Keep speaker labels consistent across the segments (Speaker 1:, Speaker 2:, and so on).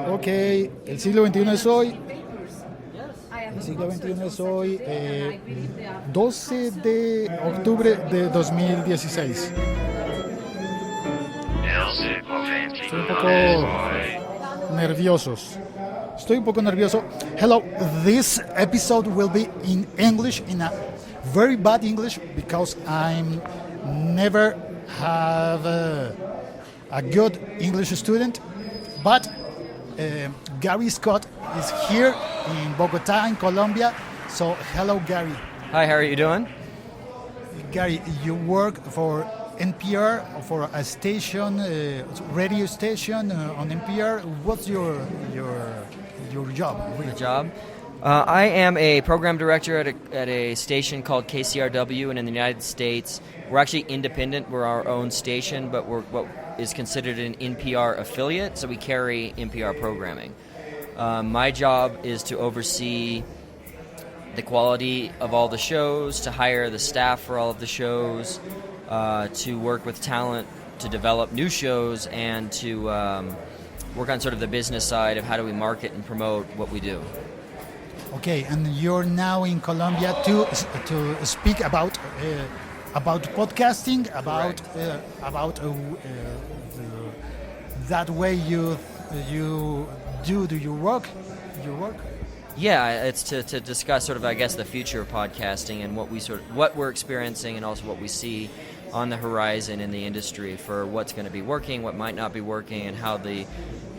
Speaker 1: Ok, el siglo XXI es hoy. El siglo XXI es hoy, 12 de octubre de 2016. Estoy un poco nerviosos. Estoy un poco nervioso. Hello, this episode will be in English, in a very bad English, because I'm never have a good English student. But Gary Scott is here in Bogota, in Colombia. So, hello, Gary.
Speaker 2: Hi, how are you doing?
Speaker 1: Gary, you work for NPR, for a station, radio station on NPR. What's your job?
Speaker 2: The job? I am a program director at a station called KCRW, and in the United States, we're actually independent. We're our own station, but we're what is considered an NPR affiliate, so we carry NPR programming. My job is to oversee the quality of all the shows, to hire the staff for all of the shows, to work with talent to develop new shows, and to work on sort of the business side of how do we market and promote what we do.
Speaker 1: Okay, and you're now in Colombia to speak about podcasting, about that way you do your work.
Speaker 2: Yeah, it's to discuss sort of, I guess, the future of podcasting and what we're experiencing, and also what we see on the horizon in the industry for what's going to be working, what might not be working, and how the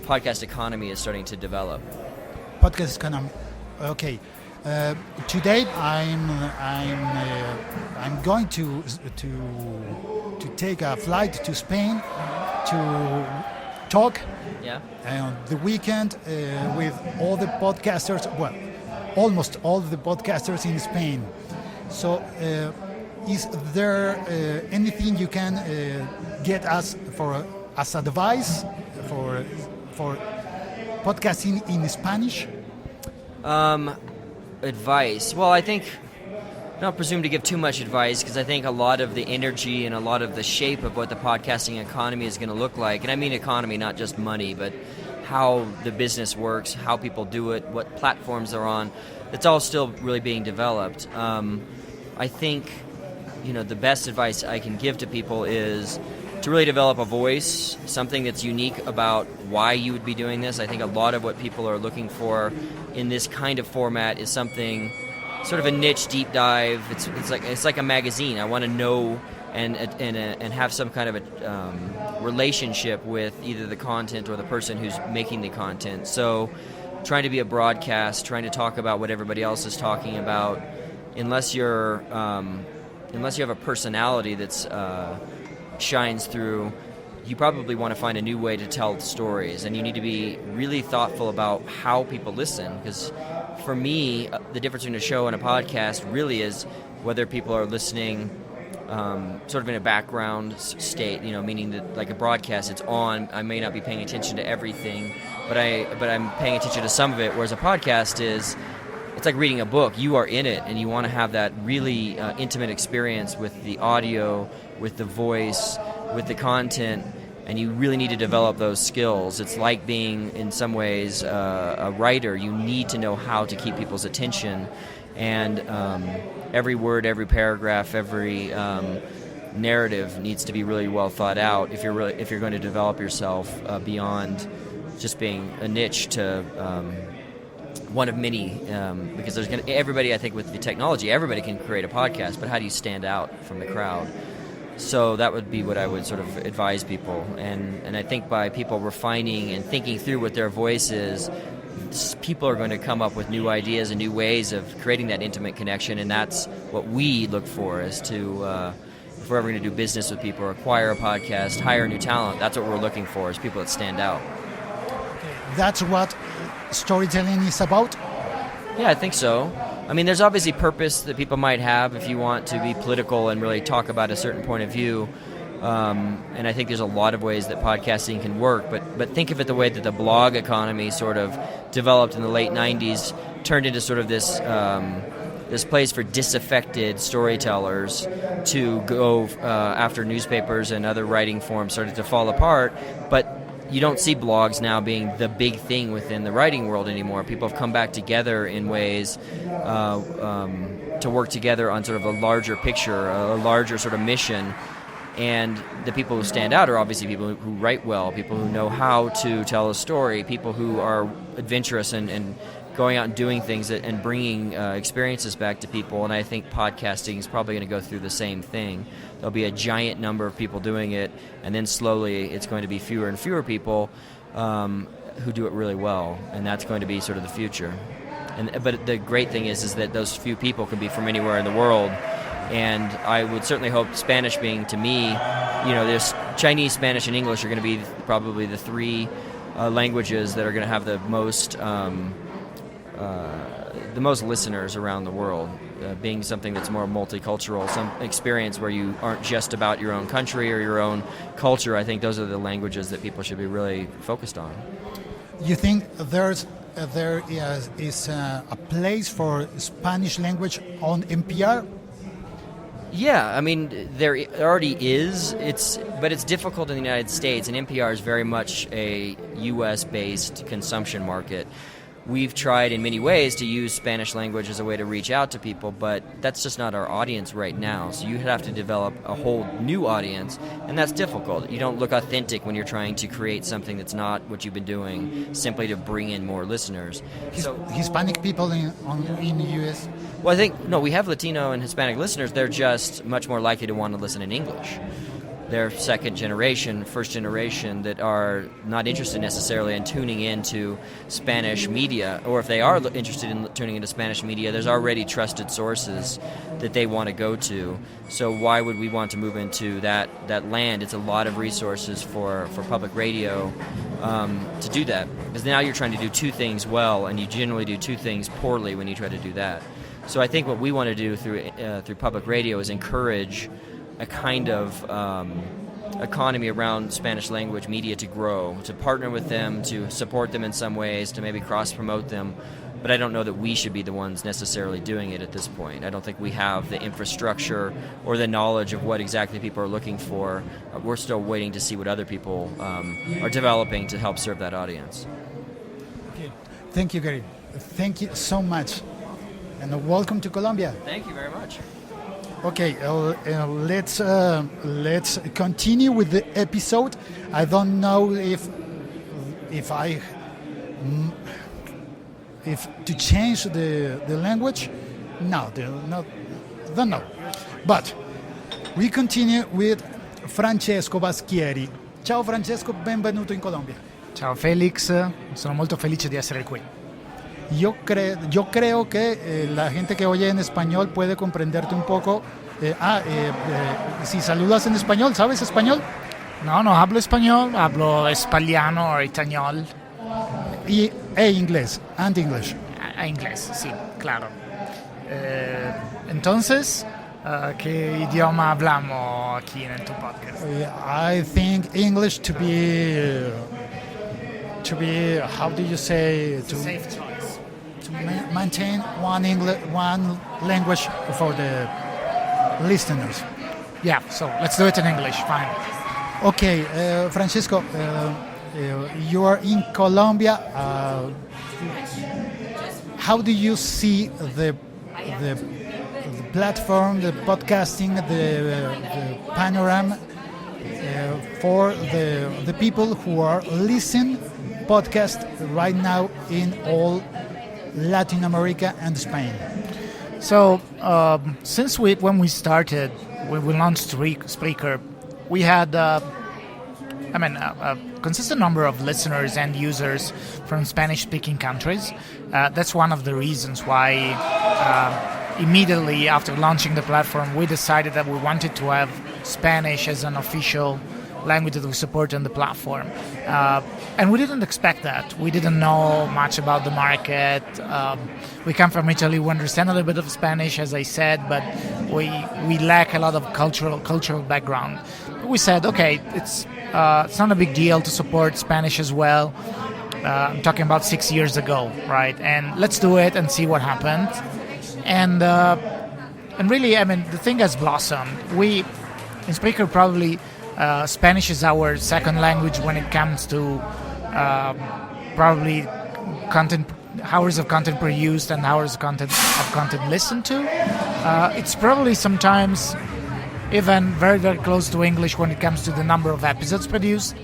Speaker 2: podcast economy is starting to develop.
Speaker 1: Podcast economy. Okay. Today I'm going to take a flight to Spain to talk on the weekend with all the podcasters. Well, almost all the podcasters in Spain. So, is there anything you can get us as advice for podcasting in Spanish?
Speaker 2: Advice. Well, I think I don't presume to give too much advice, because I think a lot of the energy and a lot of the shape of what the podcasting economy is going to look like, and I mean economy, not just money, but how the business works, how people do it, what platforms they're on, it's all still really being developed. I think, the best advice I can give to people is to really develop a voice, something that's unique about why you would be doing this. I think a lot of what people are looking for in this kind of format is something, sort of a niche deep dive. It's like a magazine. I want to know and have some kind of a relationship with either the content or the person who's making the content. So, trying to be a broadcast, trying to talk about what everybody else is talking about, unless you have a personality that's shines through, you probably want to find a new way to tell stories, and you need to be really thoughtful about how people listen, because for me, the difference between a show and a podcast really is whether people are listening sort of in a background state, meaning that like a broadcast, it's on, I may not be paying attention to everything, but I'm paying attention to some of it, whereas a podcast it's like reading a book. You are in it, and you want to have that really intimate experience with the audio, with the voice, with the content, and you really need to develop those skills. It's like being, in some ways, a writer. You need to know how to keep people's attention, and every word, every paragraph, every narrative needs to be really well thought out if you're going to develop yourself beyond just being a niche to one of many, because everybody, I think, with the technology, everybody can create a podcast, but how do you stand out from the crowd? So that would be what I would sort of advise people, and I think by people refining and thinking through what their voice is, people are going to come up with new ideas and new ways of creating that intimate connection, and that's what we look for, is to, if we're ever going to do business with people, or acquire a podcast, hire new talent, that's what we're looking for, is people that stand out.
Speaker 1: That's what storytelling is about?
Speaker 2: Yeah, I think so. I mean, there's obviously purpose that people might have if you want to be political and really talk about a certain point of view. And I think there's a lot of ways that podcasting can work, but think of it the way that the blog economy sort of developed in the late 90s, turned into sort of this place for disaffected storytellers to go after newspapers, and other writing forms started to fall apart. But you don't see blogs now being the big thing within the writing world anymore. People have come back together in ways to work together on sort of a larger picture, a larger sort of mission. And the people who stand out are obviously people who write well, people who know how to tell a story, people who are adventurous and going out and doing things and bringing experiences back to people. And I think podcasting is probably going to go through the same thing. There'll be a giant number of people doing it, and then slowly it's going to be fewer and fewer people who do it really well, and that's going to be sort of the future. But the great thing is that those few people can be from anywhere in the world. And I would certainly hope Spanish being, to me, there's Chinese, Spanish, and English are going to be probably the three languages that are going to have the most listeners around the world. Being something that's more multicultural, some experience where you aren't just about your own country or your own culture. I think those are the languages that people should be really focused on.
Speaker 1: You think there is a place for Spanish language on NPR?
Speaker 2: Yeah, I mean, there already is. But it's difficult in the United States, and NPR is very much a U.S.-based consumption market. We've tried in many ways to use Spanish language as a way to reach out to people, but that's just not our audience right now. So you have to develop a whole new audience, and that's difficult. You don't look authentic when you're trying to create something that's not what you've been doing simply to bring in more listeners.
Speaker 1: Hispanic people in the U.S.?
Speaker 2: Well, I think, we have Latino and Hispanic listeners. They're just much more likely to want to listen in English. They're second generation, first generation that are not interested necessarily in tuning into Spanish media, or if they are interested in tuning into Spanish media, there's already trusted sources that they want to go to. So why would we want to move into that land? It's a lot of resources for public radio to do that, because now you're trying to do two things well, and you generally do two things poorly when you try to do that. So I think what we want to do through public radio is encourage a kind of economy around Spanish language media to grow, to partner with them, to support them in some ways, to maybe cross-promote them. But I don't know that we should be the ones necessarily doing it at this point. I don't think we have the infrastructure or the knowledge of what exactly people are looking for. We're still waiting to see what other people are developing to help serve that audience.
Speaker 1: Okay. Thank you, Gary. Thank you so much. And welcome to Colombia.
Speaker 2: Thank you very much.
Speaker 1: Okay, let's continue with the episode. I don't know if to change the language. No, don't know. But we continue with Francesco Baschieri. Ciao Francesco, benvenuto in Colombia.
Speaker 3: Ciao Felix, sono molto felice di essere qui.
Speaker 1: Yo creo que la gente que oye en español puede comprenderte un poco. Si saludas en español, ¿sabes español?
Speaker 3: No hablo español, hablo espagliano o itañol.
Speaker 1: E inglés, and English.
Speaker 3: Inglés, sí, claro. Entonces, ¿qué idioma hablamos aquí en tu podcast?
Speaker 1: I think English to be how do you say, to
Speaker 3: safe choice.
Speaker 1: To maintain one language for the listeners.
Speaker 3: Yeah, so let's do it in English, fine.
Speaker 1: Okay, Francesco, you are in Colombia. How do you see the platform, the podcasting, the panorama for the people who are listening podcast right now in all Latin America and Spain?
Speaker 3: So since when we started, when we launched Spreaker, we had a consistent number of listeners and users from Spanish-speaking countries. That's one of the reasons why immediately after launching the platform, we decided that we wanted to have Spanish as an official language that we support on the platform. And we didn't expect that. We didn't know much about the market. We come from Italy. We understand a little bit of Spanish, as I said, but we lack a lot of cultural background. We said, okay, it's not a big deal to support Spanish as well. I'm talking about 6 years ago, right? And let's do it and see what happened. And really, the thing has blossomed. We, in Spreaker, probably Spanish is our second language when it comes to probably content, hours of content produced and hours of content listened to. It's probably sometimes even very, very close to English when it comes to the number of episodes produced.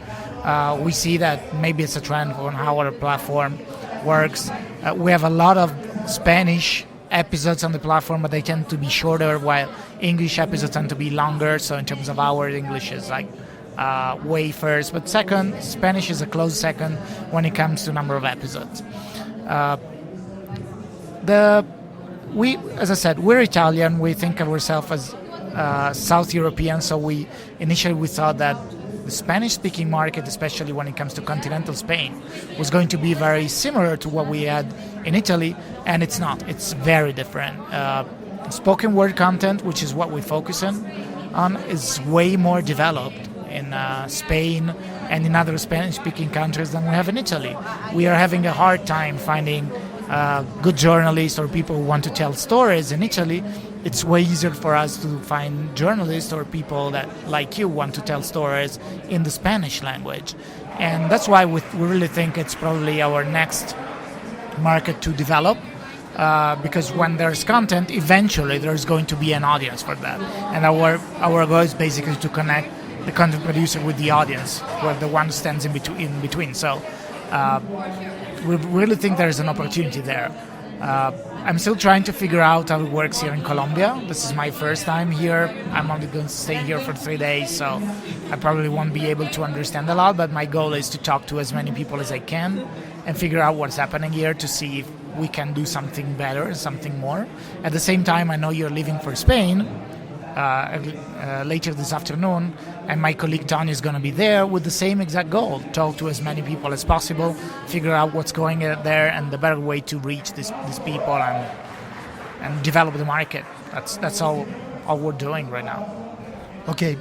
Speaker 3: We see that maybe it's a trend on how our platform works. We have a lot of Spanish episodes on the platform, but they tend to be shorter, while English episodes tend to be longer. So in terms of hours, English is like way first. But second, Spanish is a close second when it comes to number of episodes. As I said, we're Italian. We think of ourselves as South European. So we thought that the Spanish-speaking market, especially when it comes to continental Spain, was going to be very similar to what we had in Italy, and it's not. It's very different. Spoken word content, which is what we focus on, is way more developed in Spain and in other Spanish-speaking countries than we have in Italy. We are having a hard time finding good journalists or people who want to tell stories in Italy. It's way easier for us to find journalists or people that, like you, want to tell stories in the Spanish language. And that's why we really think it's probably our next market to develop, because when there's content, eventually there's going to be an audience for that. And our goal is basically to connect the content producer with the audience, where the one stands in between. So we really think there's an opportunity there. I'm still trying to figure out how it works here in Colombia. This is my first time here. I'm only going to stay here for 3 days, so I probably won't be able to understand a lot, but my goal is to talk to as many people as I can and figure out what's happening here to see if we can do something better, something more. At the same time, I know you're leaving for Spain later this afternoon, and my colleague Tony is going to be there with the same exact goal: talk to as many people as possible, figure out what's going on there and the better way to reach these people and develop the market. That's all we're doing right now.
Speaker 1: Okay,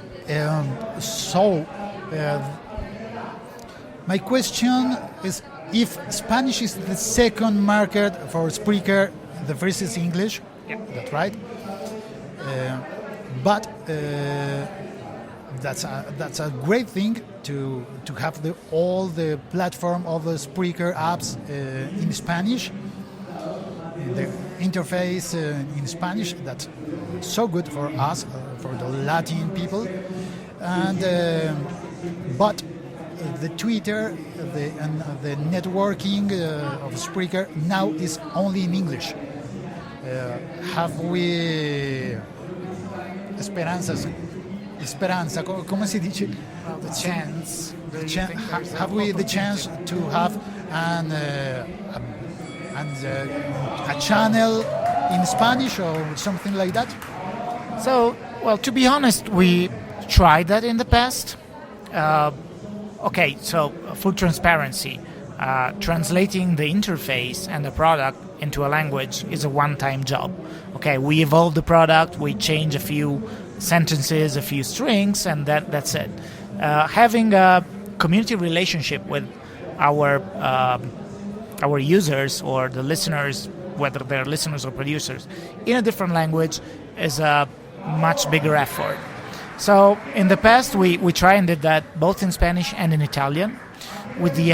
Speaker 1: my question is, if Spanish is the second market for Spreaker, the first is English.
Speaker 3: Yeah.
Speaker 1: That's right. But that's a great thing to have all the platform of the Spreaker apps in Spanish, the interface in Spanish. That's so good for us, for the Latin people. And but the Twitter and the networking of Spreaker now is only in English. Have we Speranza, come si dice?
Speaker 3: The chance.
Speaker 1: Have we the chance to have a channel in Spanish or something like that?
Speaker 3: So, well, to be honest, we tried that in the past. Okay, so full transparency. Translating the interface and the product into a language is a one-time job. Okay, we evolve the product, we change a few sentences, a few strings, and that's it. Having a community relationship with our users or the listeners, whether they're listeners or producers, in a different language is a much bigger effort. So in the past, we tried and did that both in Spanish and in Italian, with the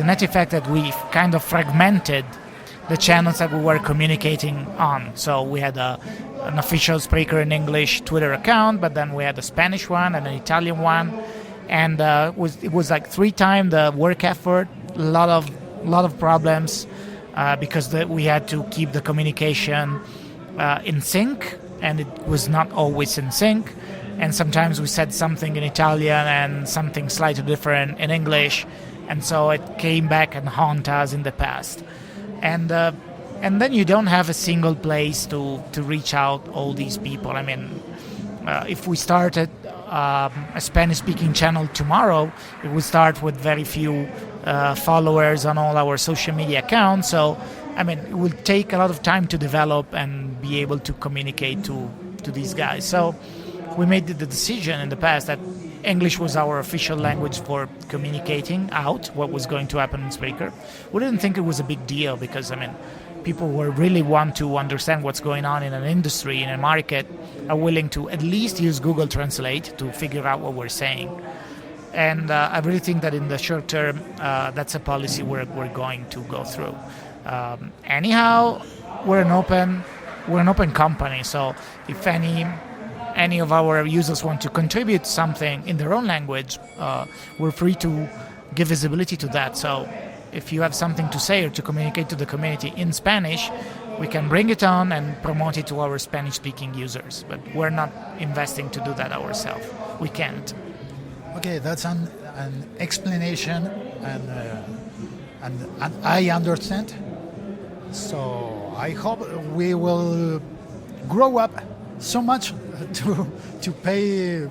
Speaker 3: net effect that we kind of fragmented the channels that we were communicating on. So we had an official Spreaker in English Twitter account, but then we had a Spanish one and an Italian one, and it was like 3 times the work effort, a lot of problems because we had to keep the communication in sync, and it was not always in sync. And sometimes we said something in Italian and something slightly different in English, and so it came back and haunt us in the past. And then you don't have a single place to reach out all these people. I mean, if we started a Spanish-speaking channel tomorrow, it would start with very few followers on all our social media accounts. So, I mean, it will take a lot of time to develop and be able to communicate to these guys. So we made the decision in the past that English was our official language for communicating out what was going to happen in Spreaker. We didn't think it was a big deal because, people who really want to understand what's going on in an industry, in a market, are willing to at least use Google Translate to figure out what we're saying. And I really think that in the short term, that's a policy we're going to go through. Anyhow, we're an open company, so if any of our users want to contribute something in their own language, we're free to give visibility to that. So if you have something to say or to communicate to the community in Spanish, we can bring it on and promote it to our Spanish-speaking users. But we're not investing to do that ourselves. We can't.
Speaker 1: Okay, that's an explanation, and I understand. So I hope we will grow up so much to pay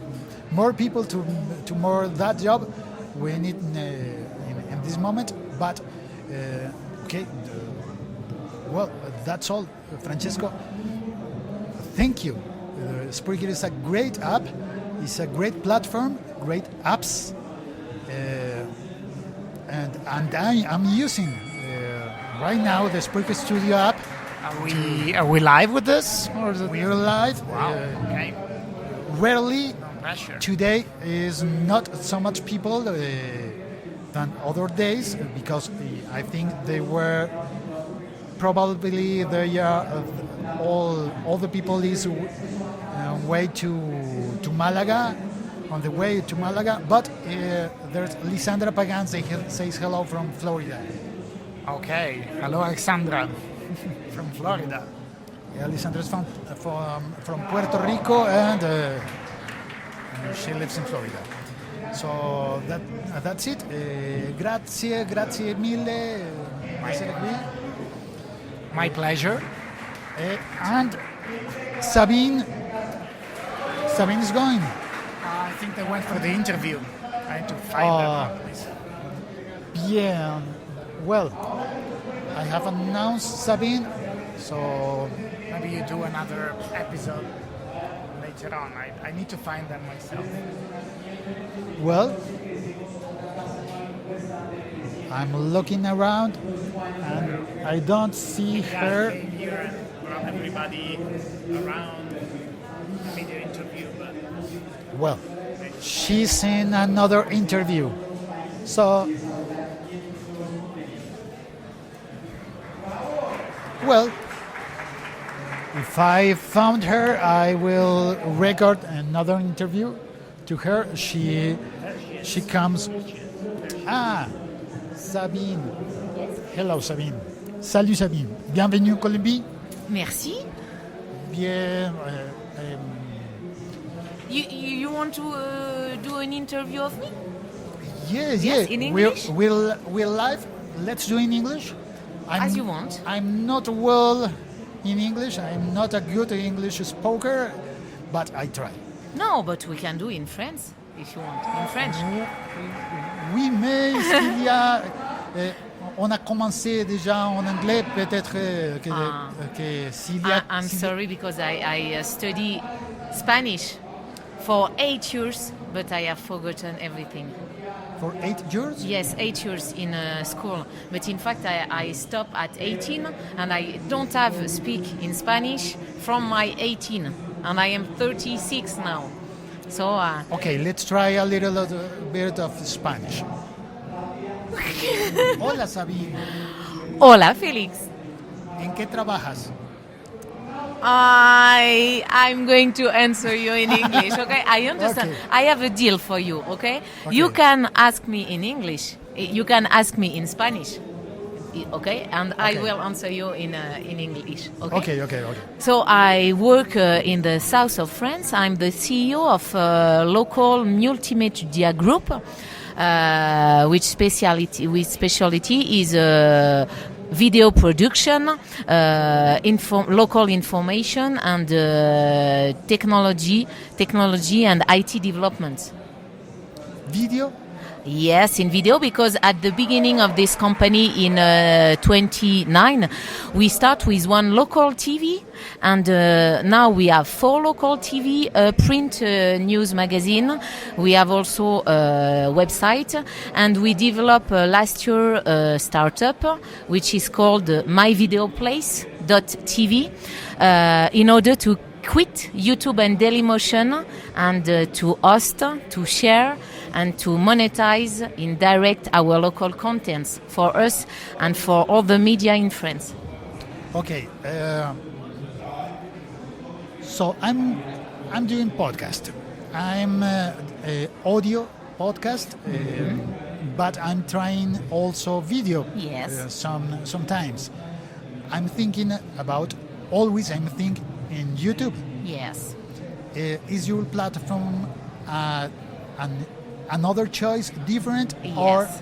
Speaker 1: more people to more that job we need in this moment. But okay, well, that's all, Francesco. Thank you. Spreaker is a great app. It's a great platform, great apps, and I'm using right now the Spreaker Studio app.
Speaker 3: Are we live with this?
Speaker 1: We're live.
Speaker 3: Wow. Okay.
Speaker 1: Rarely.
Speaker 3: No pressure.
Speaker 1: Today is not so much people than other days because I think they were probably all the people is way to Malaga, on the way to Malaga. But there's Lisandra Pagan says hello from Florida.
Speaker 3: Okay. Hello, Alexandra. From Florida.
Speaker 1: Yeah, Lisandra is from Puerto Rico and she lives in Florida. So that's it. Grazie mille.
Speaker 3: My pleasure.
Speaker 1: And Sabine is going.
Speaker 3: I think they went for the interview. I had to find them.
Speaker 1: Yeah. Well, I have announced Sabine, so
Speaker 3: maybe you do another episode later on. I need to find them myself.
Speaker 1: Well, I'm looking around and I don't see her.
Speaker 3: Here and brought everybody around video interview, but
Speaker 1: well, she's in another interview. So, well, if I found her, I will record another interview to her. She comes. Sabine. Hello, Sabine. Salut, Sabine. Bienvenue en Colombie.
Speaker 4: Merci.
Speaker 1: Bien.
Speaker 4: You want to do an interview of me?
Speaker 1: Yes.
Speaker 4: In English?
Speaker 1: We're live. Let's do in English.
Speaker 4: As you want.
Speaker 1: I'm not well in English. I'm not a good English speaker, but I try.
Speaker 4: No, but we can do in French if you want. In French.
Speaker 1: Oui, mais il y a, on a commencé déjà en anglais, peut-être que s'il y a.
Speaker 4: I'm sorry because I study Spanish for 8 years, but I have forgotten everything.
Speaker 1: For 8 years?
Speaker 4: Yes, 8 years in school. But in fact, I stopped at 18 and I don't have speak in Spanish from my 18. And I am 36 now. So.
Speaker 1: Okay, let's try a little bit of Spanish. Hola, Sabine.
Speaker 4: Hola, Felix.
Speaker 1: ¿En qué trabajas?
Speaker 4: I'm going to answer you in English, okay? I understand.
Speaker 1: Okay.
Speaker 4: I have a deal for you, okay? You can ask me in English. You can ask me in Spanish, okay? And I will answer you in English, okay?
Speaker 1: Okay.
Speaker 4: So I work in the south of France. I'm the CEO of a local multimedia group, which specialty is video production, local information, and technology and IT development.
Speaker 1: Video?
Speaker 4: Yes, in video, because at the beginning of this company in 29, we start with one local TV, and now we have 4 local TV, print news magazine. We have also a website, and we developed last year a startup which is called myvideoplace.tv in order to quit YouTube and Dailymotion and to host, to share, and to monetize in direct our local contents for us and for all the media in France.
Speaker 1: Okay, so I'm doing podcast. I'm audio podcast, but I'm trying also video.
Speaker 4: Yes.
Speaker 1: Sometimes I'm thinking about I'm thinking in YouTube.
Speaker 4: Yes.
Speaker 1: Is your platform another choice, different, or?
Speaker 4: Yes.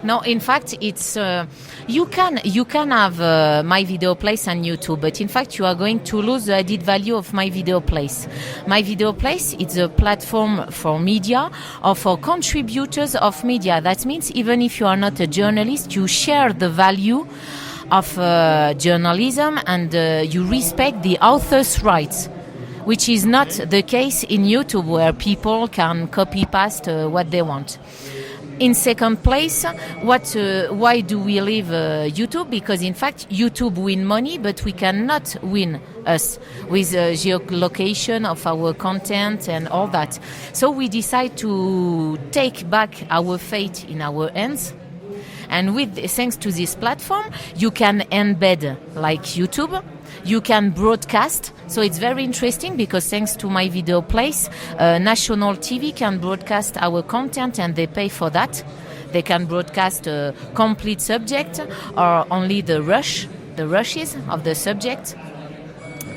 Speaker 4: No, in fact, it's you can have My Video Place and YouTube, but in fact, you are going to lose the added value of My Video Place. My Video Place is a platform for media or for contributors of media. That means even if you are not a journalist, you share the value of journalism and you respect the author's rights, which is not the case in YouTube, where people can copy-paste what they want. In second place, why do we leave YouTube? Because in fact, YouTube win money, but we cannot win us with geolocation of our content and all that. So we decide to take back our fate in our hands. And thanks to this platform, you can embed like YouTube. You can broadcast, so it's very interesting because thanks to My Video Place, national TV can broadcast our content and they pay for that. They can broadcast a complete subject or only the rushes of the subject,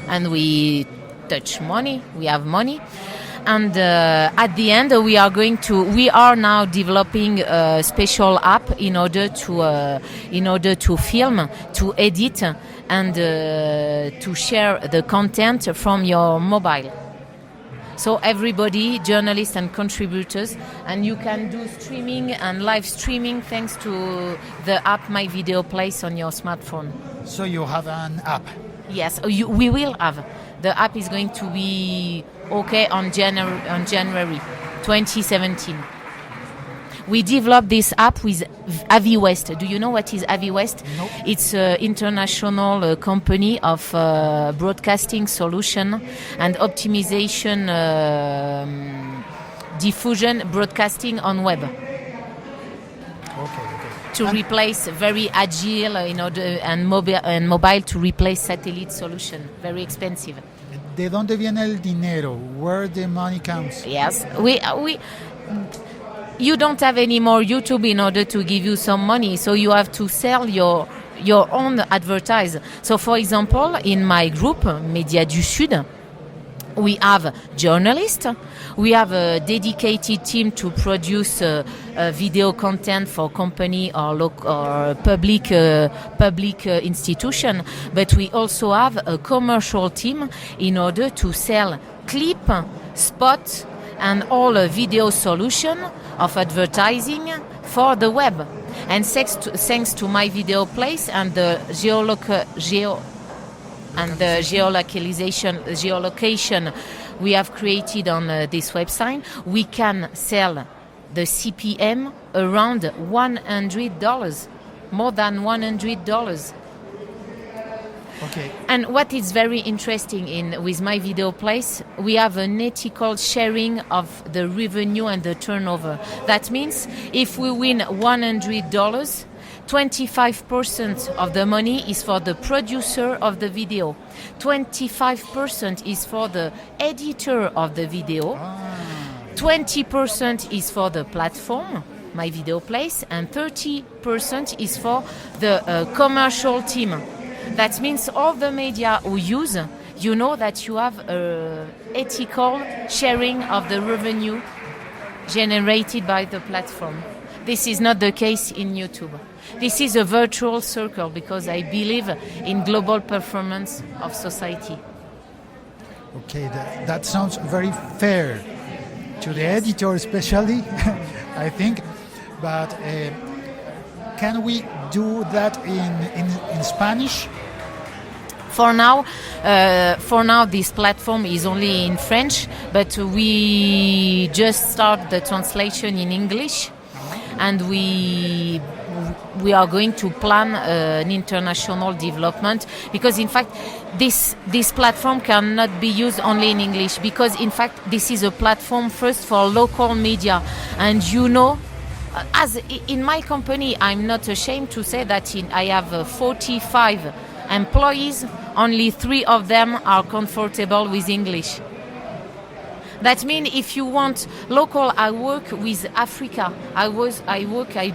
Speaker 4: and we touch money. We have money. And at the end, we are now developing a special app in order to film, to edit, and to share the content from your mobile. So everybody, journalists and contributors, and you can do streaming and live streaming thanks to the app My Video Place on your smartphone.
Speaker 1: So you have an app?
Speaker 4: Yes, we will have. The app is going to be okay on January 2017. We developed this app with AviWest. Do you know what is AviWest?
Speaker 1: No.
Speaker 4: It's an international company of broadcasting solution and optimization, diffusion broadcasting on web.
Speaker 1: Okay.
Speaker 4: To replace very agile and mobile to replace satellite solution. Very expensive.
Speaker 1: ¿De dónde viene el dinero? Where the money comes?
Speaker 4: Yes, you don't have any more YouTube in order to give you some money, so you have to sell your own advertise. So, for example, in my group, Média du Sud, we have journalists, we have a dedicated team to produce video content for company or public institution, but we also have a commercial team in order to sell clip, spot, and all video solution of advertising for the web. And thanks to My Video Place and the geolocation we have created on this website, we can sell the CPM around $100, more than $100.
Speaker 1: Okay.
Speaker 4: And what is very interesting with My Video Place, we have an ethical sharing of the revenue and the turnover. That means if we win $100, 25% of the money is for the producer of the video. 25% is for the editor of the video. 20% is for the platform, My Video Place, and 30% is for the commercial team. That means all the media who use, you know that you have ethical sharing of the revenue generated by the platform. This is not the case in YouTube. This is a virtual circle because I believe in global performance of society.
Speaker 1: Okay, that sounds very fair to the editor especially, I think. but can we do that in Spanish?
Speaker 4: For now, this platform is only in French, but we just start the translation in English, and we are going to plan an international development, because in fact this platform cannot be used only in English, because in fact this is a platform first for local media, and as in my company, I'm not ashamed to say that I have 45 employees, only 3 of them are comfortable with English. That means if you want local, I work with Africa. I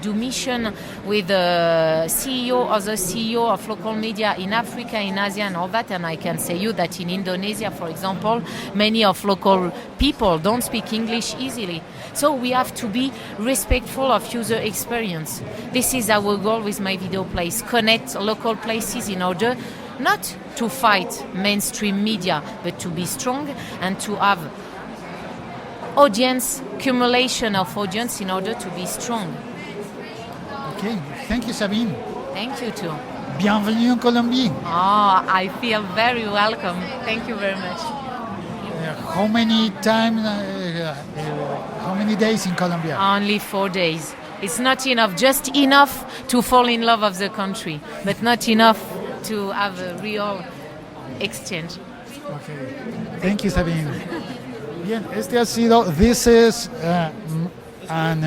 Speaker 4: do mission with the other CEO of local media in Africa, in Asia, and all that. And I can say you that in Indonesia, for example, many of local people don't speak English easily. So we have to be respectful of user experience. This is our goal with My Video Place: connect local places in order not to fight mainstream media, but to be strong and to have accumulation of audience in order to be strong.
Speaker 1: Okay, thank you, Sabine.
Speaker 4: Thank you too.
Speaker 1: Bienvenue en Colombie.
Speaker 4: I feel very welcome. Thank you very much.
Speaker 1: How many days in Colombia?
Speaker 4: Only 4 days. It's not enough, just enough to fall in love of the country, but not enough to have a real exchange.
Speaker 1: Okay. Thank you, Sabine. Bien, this is an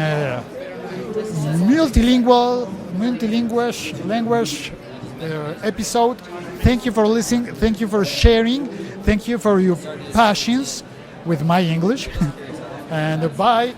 Speaker 1: multilingual language episode. Thank you for listening. Thank you for sharing. Thank you for your passions with my English. And bye.